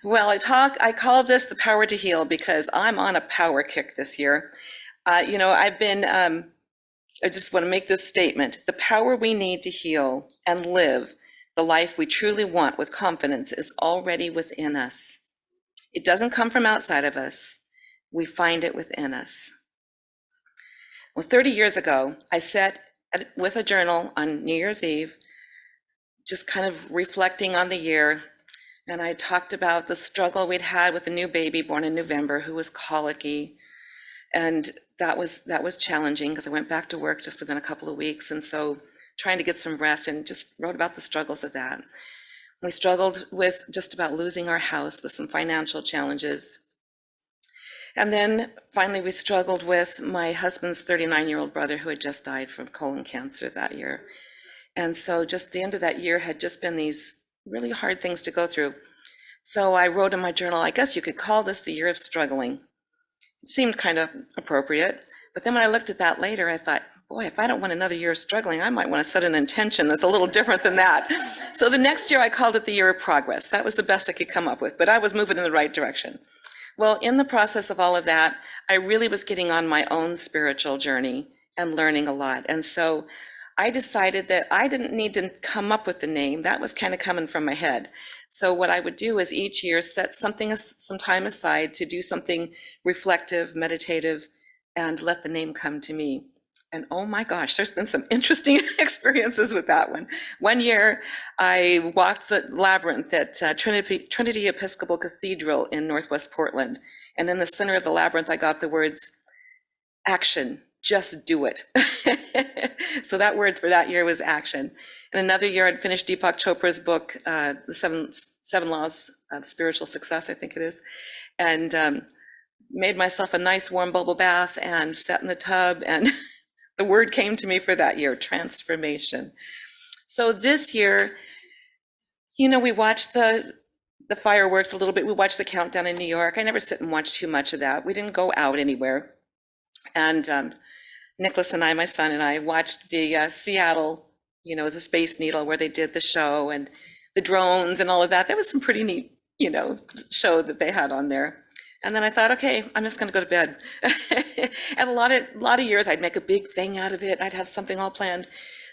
Well, I call this the power to heal because I'm on a power kick this year. I've been, I just want to make this statement. The power we need to heal and live the life we truly want with confidence is already within us. It doesn't come from outside of us. We find it within us. Well, 30 years ago, I sat with a journal on New Year's Eve, just kind of reflecting on the year. And I talked about the struggle we'd had with a new baby born in November who was colicky. And that was challenging because I went back to work just within a couple of weeks. And so trying to get some rest, and just wrote about the struggles of that. We struggled with just about losing our house with some financial challenges. And then finally we struggled with my husband's 39-year-old brother who had just died from colon cancer that year. And so just the end of that year had just been these really hard things to go through. So I wrote in my journal, I guess you could call this the year of struggling. It seemed kind of appropriate. But then when I looked at that later, I thought, boy, if I don't want another year of struggling, I might want to set an intention that's a little different than that. So the next year I called it the year of progress. That was the best I could come up with, but I was moving in the right direction. Well, in the process of all of that, I really was getting on my own spiritual journey and learning a lot. And so I decided that I didn't need to come up with the name. That was kind of coming from my head. So what I would do is each year set some time aside to do something reflective, meditative, and let the name come to me. And oh my gosh, there's been some interesting experiences with that one. One year, I walked the labyrinth at Trinity Episcopal Cathedral in Northwest Portland. And in the center of the labyrinth, I got the words, action, just do it. So that word for that year was action. And another year, I'd finished Deepak Chopra's book, The Seven Laws of Spiritual Success, I think it is. And made myself a nice warm bubble bath and sat in the tub, and the word came to me for that year, transformation. So this year, we watched the fireworks a little bit. We watched the countdown in New York. I never sit and watch too much of that. We didn't go out anywhere. And Nicholas and I, my son and I, watched the Seattle, the Space Needle, where they did the show, and the drones and all of that. That was some pretty neat, show that they had on there. And then I thought, okay, I'm just going to go to bed. And a lot of years, I'd make a big thing out of it. I'd have something all planned.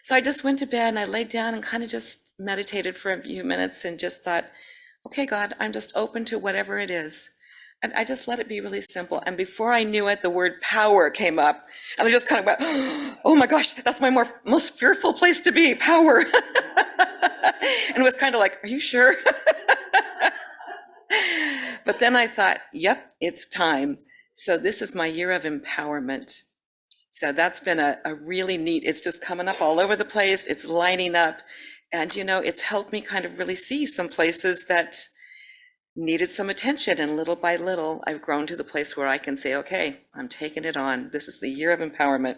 So I just went to bed and I laid down and kind of just meditated for a few minutes and just thought, okay, God, I'm just open to whatever it is. And I just let it be really simple. And before I knew it, the word power came up. And I just kind of went, oh my gosh, that's my most fearful place to be, power. And it was kind of like, are you sure? But then I thought, yep, it's time. So this is my year of empowerment. So that's been a really neat, it's just coming up all over the place. It's lining up. And, it's helped me kind of really see some places that needed some attention. And little by little, I've grown to the place where I can say, okay, I'm taking it on. This is the year of empowerment.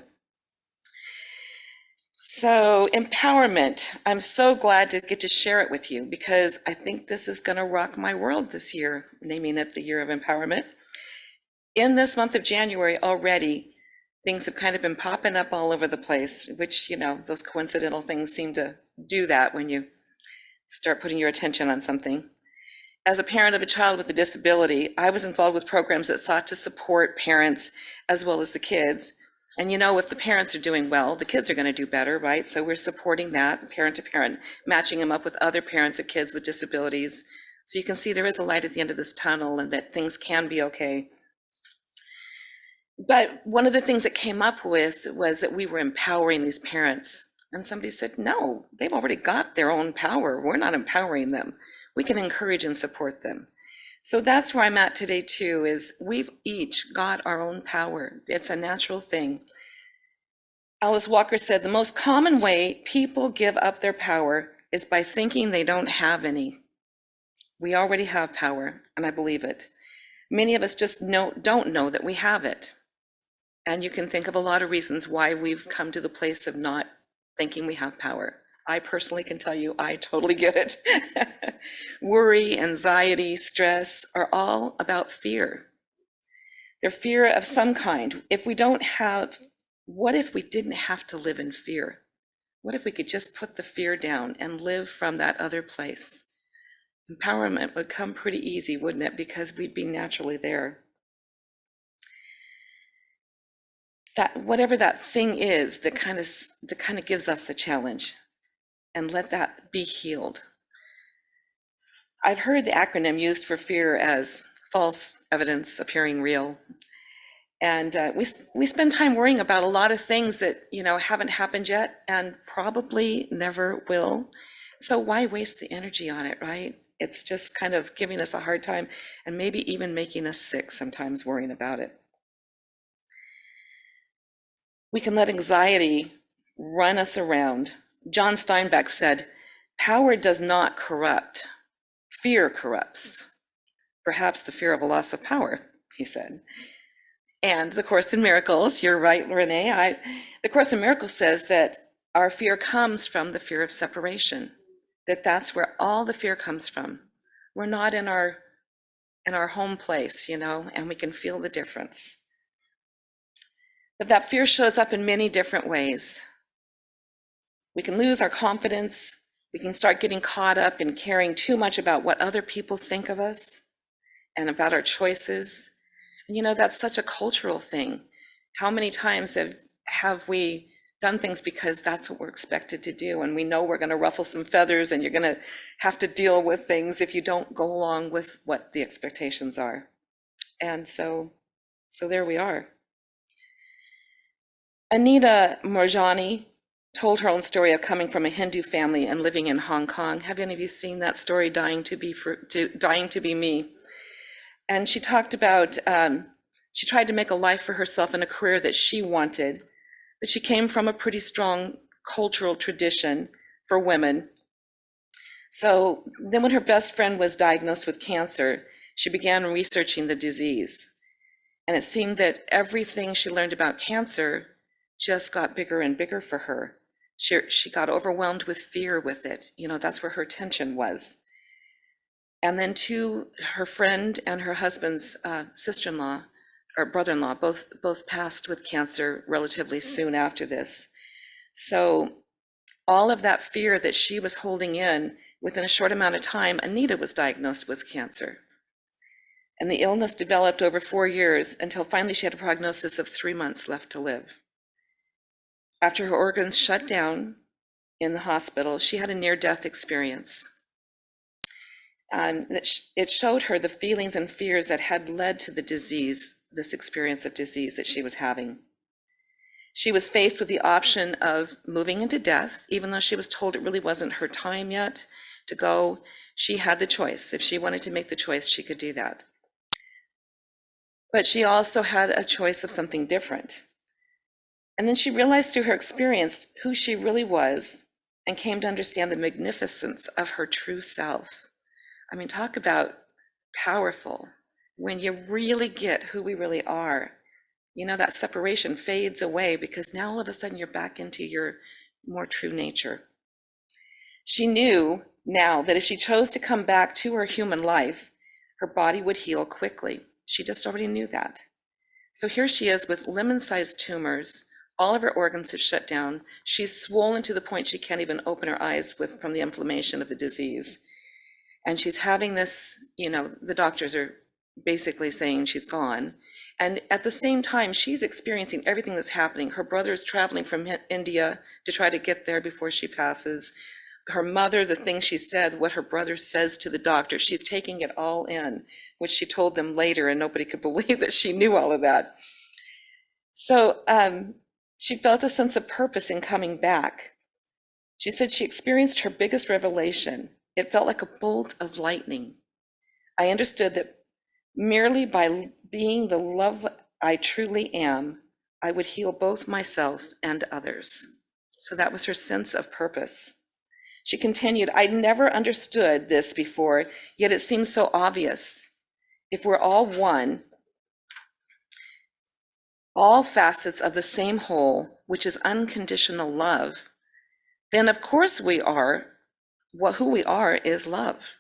So empowerment, I'm so glad to get to share it with you because I think this is going to rock my world this year, naming it the year of empowerment. In this month of January already, things have kind of been popping up all over the place, which, those coincidental things seem to do that when you start putting your attention on something. As a parent of a child with a disability, I was involved with programs that sought to support parents as well as the kids. And if the parents are doing well, the kids are going to do better, right? So we're supporting that parent to parent, matching them up with other parents of kids with disabilities. So you can see there is a light at the end of this tunnel and that things can be okay. But one of the things that came up with was that we were empowering these parents. And somebody said, no, they've already got their own power. We're not empowering them. We can encourage and support them. So that's where I'm at today too, is we've each got our own power. It's a natural thing. Alice Walker said, the most common way people give up their power is by thinking they don't have any. We already have power, and I believe it. Many of us just don't know that we have it. And you can think of a lot of reasons why we've come to the place of not thinking we have power. I personally can tell you, I totally get it. Worry, anxiety, stress are all about fear. They're fear of some kind. What if we didn't have to live in fear? What if we could just put the fear down and live from that other place? empowerment would come pretty easy, wouldn't it? Because we'd be naturally there. That whatever that thing is that kind of gives us a challenge, and let that be healed. I've heard the acronym used for fear as false evidence appearing real. And we spend time worrying about a lot of things that, haven't happened yet and probably never will. So why waste the energy on it, right? It's just kind of giving us a hard time and maybe even making us sick sometimes worrying about it. We can let anxiety run us around. John Steinbeck said, "Power does not corrupt. Fear corrupts. Perhaps the fear of a loss of power," he said. And the Course in Miracles, you're right, Renee, the Course in Miracles says that our fear comes from the fear of separation, that's where all the fear comes from. We're not in our home place, and we can feel the difference. But that fear shows up in many different ways. We can lose our confidence. We can start getting caught up in caring too much about what other people think of us and about our choices. And that's such a cultural thing. How many times have we done things because that's what we're expected to do, and we know we're going to ruffle some feathers and you're going to have to deal with things if you don't go along with what the expectations are. And so there we are. Anita Moorjani told her own story of coming from a Hindu family and living in Hong Kong. Have any of you seen that story, Dying to Be Me? And she talked about, she tried to make a life for herself and a career that she wanted, but she came from a pretty strong cultural tradition for women. So then when her best friend was diagnosed with cancer, she began researching the disease. And it seemed that everything she learned about cancer just got bigger and bigger for her. She got overwhelmed with fear with it. That's where her attention was. And then her friend and her husband's sister-in-law or brother-in-law both passed with cancer relatively soon after this. So all of that fear that she was holding in, within a short amount of time, Anita was diagnosed with cancer. And the illness developed over 4 years until finally she had a prognosis of 3 months left to live. After her organs shut down in the hospital, she had a near-death experience. It showed her the feelings and fears that had led to the disease, this experience of disease that she was having. She was faced with the option of moving into death, even though she was told it really wasn't her time yet to go. She had the choice. If she wanted to make the choice, she could do that. But she also had a choice of something different. And then she realized through her experience who she really was and came to understand the magnificence of her true self. I mean, talk about powerful. When you really get who we really are, that separation fades away because now all of a sudden you're back into your more true nature. She knew now that if she chose to come back to her human life, her body would heal quickly. She just already knew that. So here she is with lemon-sized tumors. All of her organs have shut down. She's swollen to the point she can't even open her eyes from the inflammation of the disease. And she's having this, the doctors are basically saying she's gone. And at the same time, she's experiencing everything that's happening. Her brother is traveling from India to try to get there before she passes. Her mother, the things she said, what her brother says to the doctor, she's taking it all in, which she told them later, and nobody could believe that she knew all of that. So she felt a sense of purpose in coming back. She said she experienced her biggest revelation. It felt like a bolt of lightning. I understood that merely by being the love I truly am, I would heal both myself and others. So that was her sense of purpose. She continued, "I'd never understood this before, yet it seems so obvious. If we're all one, all facets of the same whole, which is unconditional love, then of course who we are is love."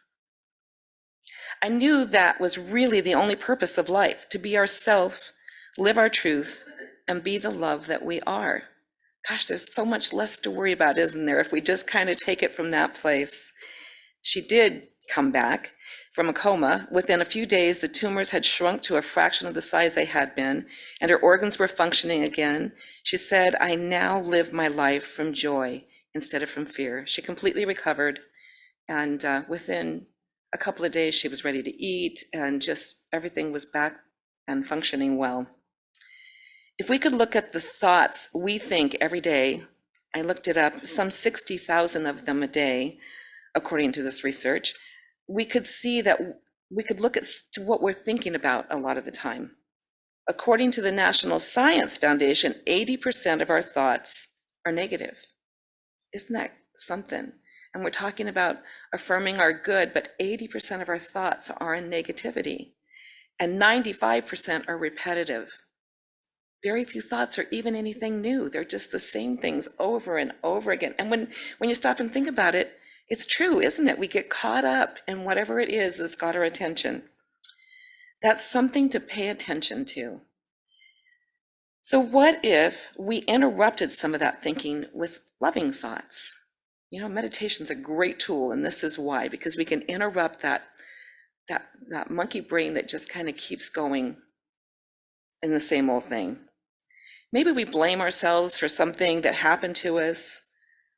I knew that was really the only purpose of life, to be ourselves, live our truth, and be the love that we are. Gosh, there's so much less to worry about, isn't there, if we just kind of take it from that place. She did come back from a coma. Within a few days, the tumors had shrunk to a fraction of the size they had been, and her organs were functioning again. She said, "I now live my life from joy instead of from fear." She completely recovered, and within a couple of days, she was ready to eat, and just everything was back and functioning well. If we could look at the thoughts we think every day, I looked it up, some 60,000 of them a day, according to this research, we could see that we could look at to what we're thinking about a lot of the time. According to the National Science Foundation, 80% of our thoughts are negative. Isn't that something? And we're talking about affirming our good, but 80% of our thoughts are in negativity, and 95% are repetitive. Very few thoughts are even anything new. They're just the same things over and over again. And when you stop and think about it, it's true, isn't it? We get caught up in whatever it is that's got our attention. That's something to pay attention to. So what if we interrupted some of that thinking with loving thoughts? You know, meditation's a great tool, and this is why, because we can interrupt that monkey brain that just kind of keeps going in the same old thing. Maybe we blame ourselves for something that happened to us.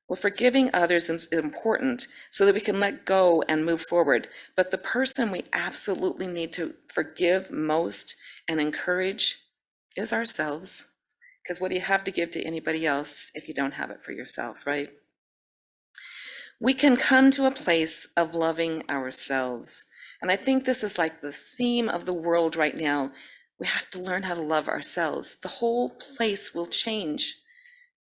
Well, forgiving others is important so that we can let go and move forward. But the person we absolutely need to forgive most and encourage is ourselves. Because what do you have to give to anybody else if you don't have it for yourself, right? We can come to a place of loving ourselves. And I think this is like the theme of the world right now. We have to learn how to love ourselves. The whole place will change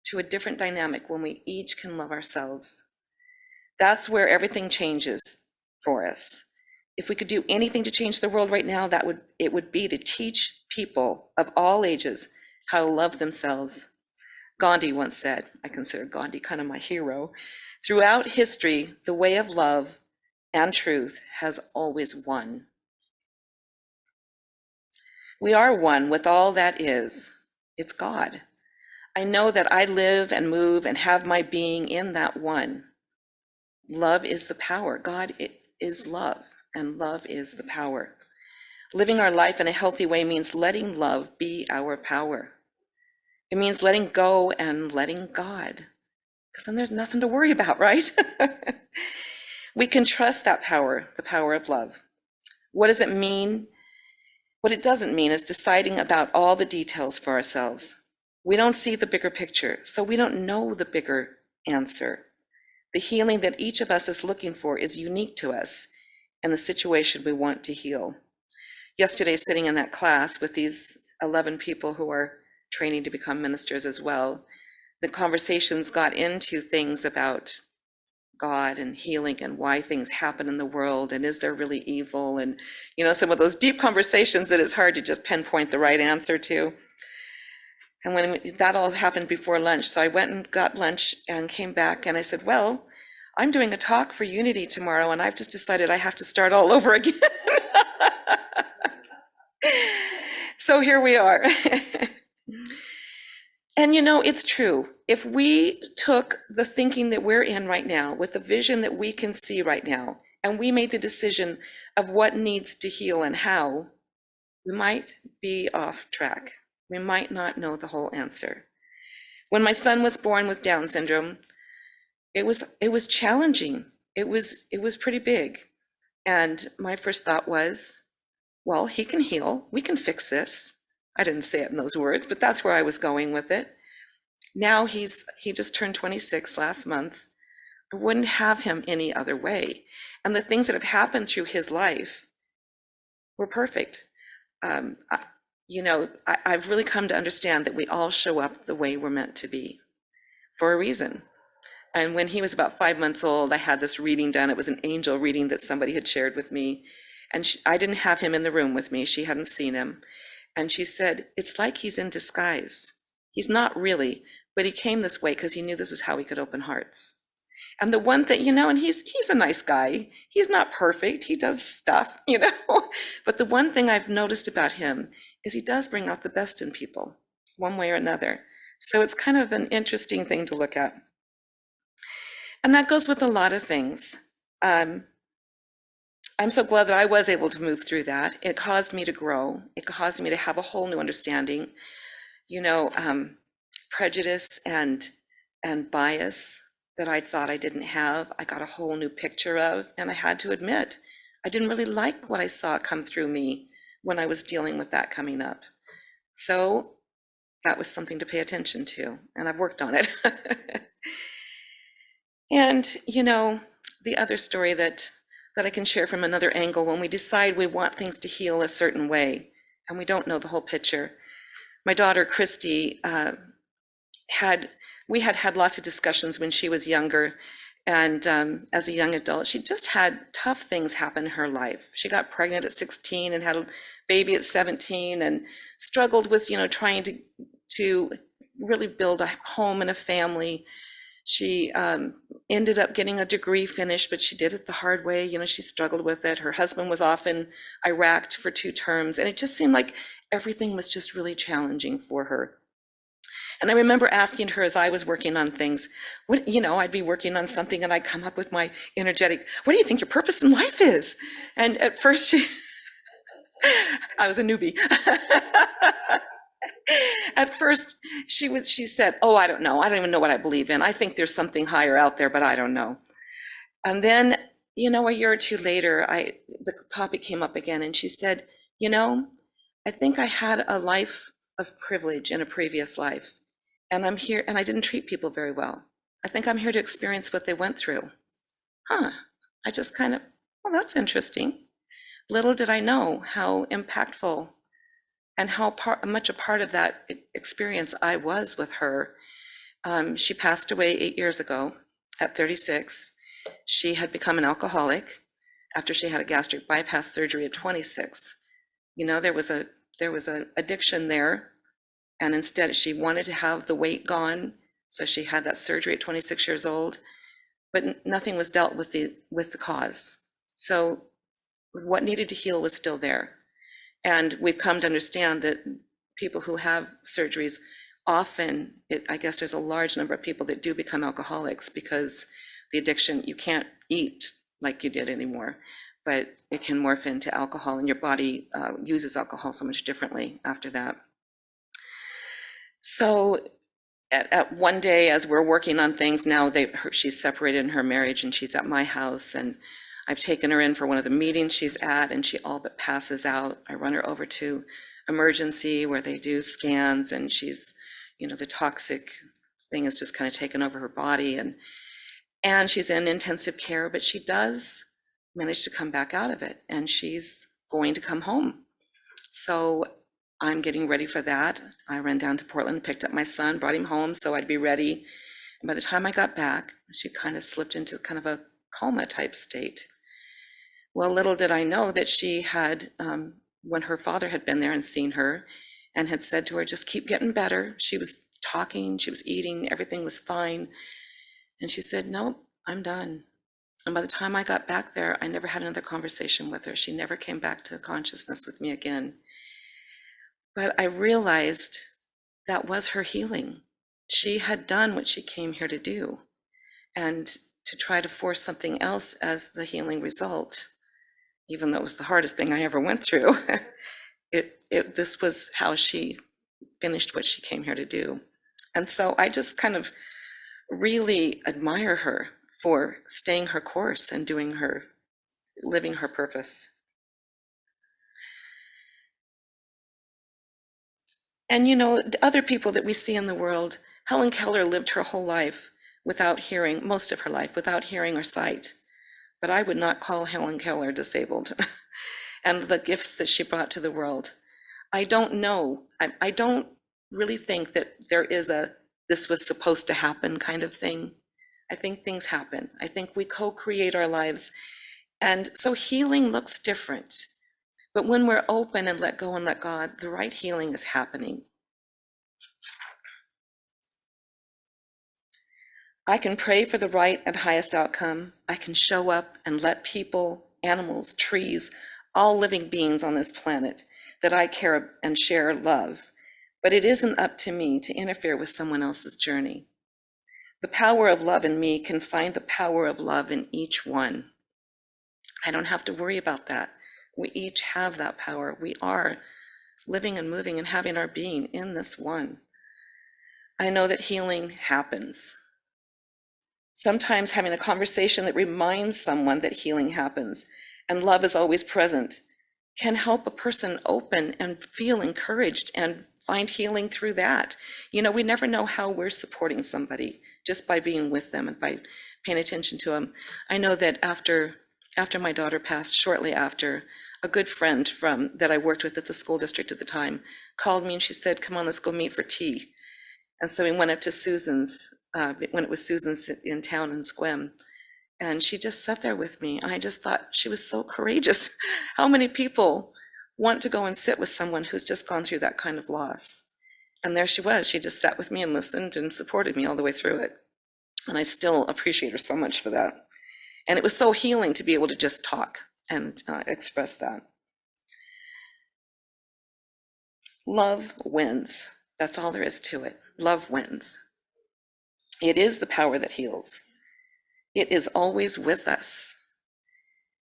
to a different dynamic when we each can love ourselves. That's where everything changes for us. If we could do anything to change the world right now, it would be to teach people of all ages how to love themselves. Gandhi once said, I consider Gandhi kind of my hero, "Throughout history, the way of love and truth has always won." We are one with all that is. It's God. I know that I live and move and have my being in that one. Love is the power. God is love, and love is the power. Living our life in a healthy way means letting love be our power. It means letting go and letting God, because then there's nothing to worry about, right? We can trust that power, the power of love. What does it mean? What it doesn't mean is deciding about all the details for ourselves. We don't see the bigger picture, so we don't know the bigger answer. The healing that each of us is looking for is unique to us and the situation we want to heal. Yesterday, sitting in that class with these 11 people who are training to become ministers as well, the conversations got into things about God and healing and why things happen in the world, and is there really evil, and some of those deep conversations that it's hard to just pinpoint the right answer to. And when that all happened before lunch, so I went and got lunch and came back, and I said, well, I'm doing a talk for Unity tomorrow, and I've just decided I have to start all over again. So here we are. And it's true. If we took the thinking that we're in right now with the vision that we can see right now, and we made the decision of what needs to heal and how, we might be off track. We might not know the whole answer. When my son was born with Down syndrome, it was challenging. It was pretty big. And my first thought was, well, he can heal. We can fix this. I didn't say it in those words, but that's where I was going with it. Now he just turned 26 last month. I wouldn't have him any other way. And the things that have happened through his life were perfect. I've really come to understand that we all show up the way we're meant to be for a reason. And when he was about 5 months old, I had this reading done. It was an angel reading that somebody had shared with me. And I didn't have him in the room with me. She hadn't seen him. And she said, it's like he's in disguise. He's not really, but he came this way because he knew this is how he could open hearts. And the one thing, and he's a nice guy. He's not perfect. He does stuff, But the one thing I've noticed about him is he does bring out the best in people, one way or another. So it's kind of an interesting thing to look at. And that goes with a lot of things. I'm so glad that I was able to move through that. It caused me to grow. It caused me to have a whole new understanding, you know, prejudice and bias that I thought I didn't have. I got a whole new picture of, and I had to admit, I didn't really like what I saw come through me when I was dealing with that coming up. So that was something to pay attention to, and I've worked on it. And, you know, the other story that I can share from another angle, when we decide we want things to heal a certain way and we don't know the whole picture. My daughter, Christy, we had lots of discussions when she was younger. And as a young adult, she just had tough things happen in her life. She got pregnant at 16 and had a baby at 17 and struggled with, you know, trying to really build a home and a family. She ended up getting a degree finished, but she did it the hard way. You know, she struggled with it. Her husband was off in Iraq for 2 terms, and it just seemed like everything was just really challenging for her. And I remember asking her as I was working on things, what, you know, I'd be working on something and I'd come up with my energetic, what do you think your purpose in life is? And at first I was a newbie. At first she said, oh, I don't know. I don't even know what I believe in. I think there's something higher out there, but I don't know. And then, you know, a year or 2 later, the topic came up again and she said, you know, I think I had a life of privilege in a previous life. And I'm here, and I didn't treat people very well. I think I'm here to experience what they went through. I just kind of, well, that's interesting. Little did I know how impactful and how much a part of that experience I was with her. She passed away 8 years ago at 36. She had become an alcoholic after she had a gastric bypass surgery at 26. You know, there was an addiction there. And instead, she wanted to have the weight gone, so she had that surgery at 26 years old, but nothing was dealt with the cause. So what needed to heal was still there. And we've come to understand that people who have surgeries, often, I guess there's a large number of people that do become alcoholics because the addiction, you can't eat like you did anymore, but it can morph into alcohol, and your body uses alcohol so much differently after that. So at one day, as we're working on things now, she's separated in her marriage and she's at my house, and I've taken her in for one of the meetings she's at, and she all but passes out. I run her over to emergency where they do scans, and she's, you know, the toxic thing is just kind of taken over her body, and she's in intensive care, but she does manage to come back out of it, and she's going to come home. So I'm getting ready for that. I ran down to Portland, picked up my son, brought him home so I'd be ready. And by the time I got back, she kind of slipped into kind of a coma type state. Well, little did I know that she had, when her father had been there and seen her and had said to her, just keep getting better. She was talking, she was eating, everything was fine. And she said, nope, I'm done. And by the time I got back there, I never had another conversation with her. She never came back to consciousness with me again. But I realized that was her healing. She had done what she came here to do. And to try to force something else as the healing result, even though it was the hardest thing I ever went through, this was how she finished what she came here to do. And so I just kind of really admire her for staying her course and living her purpose. And you know, the other people that we see in the world, Helen Keller lived her whole life without hearing, most of her life without hearing or sight. But I would not call Helen Keller disabled. And the gifts that she brought to the world. I don't know. I don't really think that there is this was supposed to happen kind of thing. I think things happen. I think we co-create our lives. And so healing looks different. But when we're open and let go and let God, the right healing is happening. I can pray for the right and highest outcome. I can show up and let people, animals, trees, all living beings on this planet that I care and share love. But it isn't up to me to interfere with someone else's journey. The power of love in me can find the power of love in each one. I don't have to worry about that. We each have that power. We are living and moving and having our being in this one. I know that healing happens. Sometimes having a conversation that reminds someone that healing happens and love is always present can help a person open and feel encouraged and find healing through that. You know, we never know how we're supporting somebody just by being with them and by paying attention to them. I know that after my daughter passed, shortly after, a good friend that I worked with at the school district at the time called me and she said, come on, let's go meet for tea. And so we went up to Susan's, when it was Susan's in town in Sequim. And she just sat there with me. And I just thought she was so courageous. How many people want to go and sit with someone who's just gone through that kind of loss? And there she was. She just sat with me and listened and supported me all the way through it. And I still appreciate her so much for that. And it was so healing to be able to just talk and express that. Love wins. That's all there is to it. Love wins. It is the power that heals. It is always with us,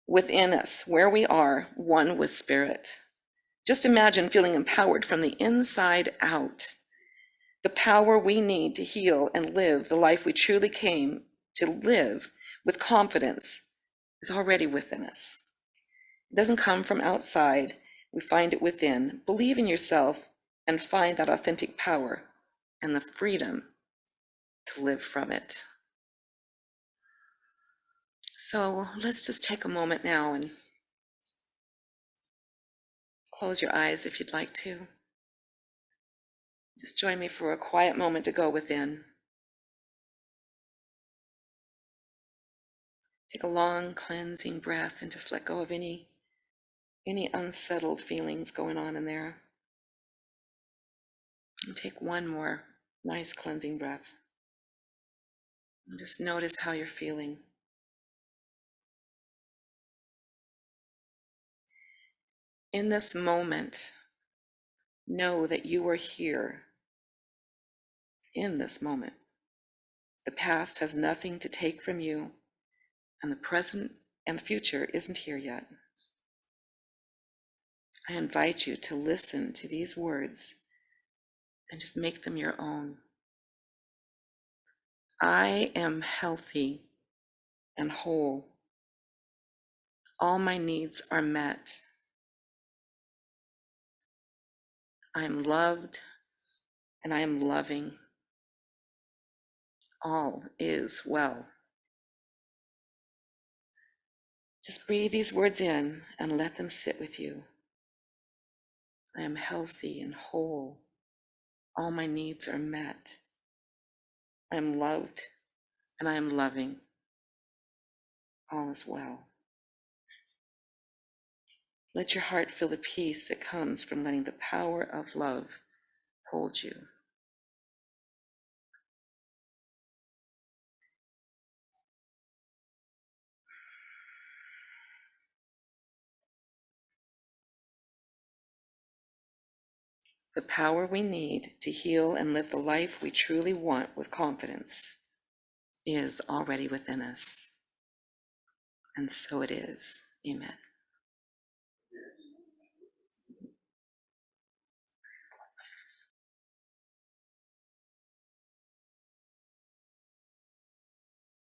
within us, where we are, one with Spirit. Just imagine feeling empowered from the inside out. The power we need to heal and live the life we truly came to live with confidence is already within us. It doesn't come from outside. We find it within. Believe in yourself and find that authentic power and the freedom to live from it. So let's just take a moment now and close your eyes if you'd like to. Just join me for a quiet moment to go within. Take a long cleansing breath and just let go of any unsettled feelings going on in there. And take one more nice cleansing breath. And just notice how you're feeling. In this moment, know that you are here in this moment. The past has nothing to take from you, and the present and the future isn't here yet. I invite you to listen to these words and just make them your own. I am healthy and whole. All my needs are met. I am loved and I am loving. All is well. Just breathe these words in and let them sit with you. I am healthy and whole. All my needs are met. I am loved and I am loving. All is well. Let your heart feel the peace that comes from letting the power of love hold you. The power we need to heal and live the life we truly want with confidence is already within us. And so it is. Amen.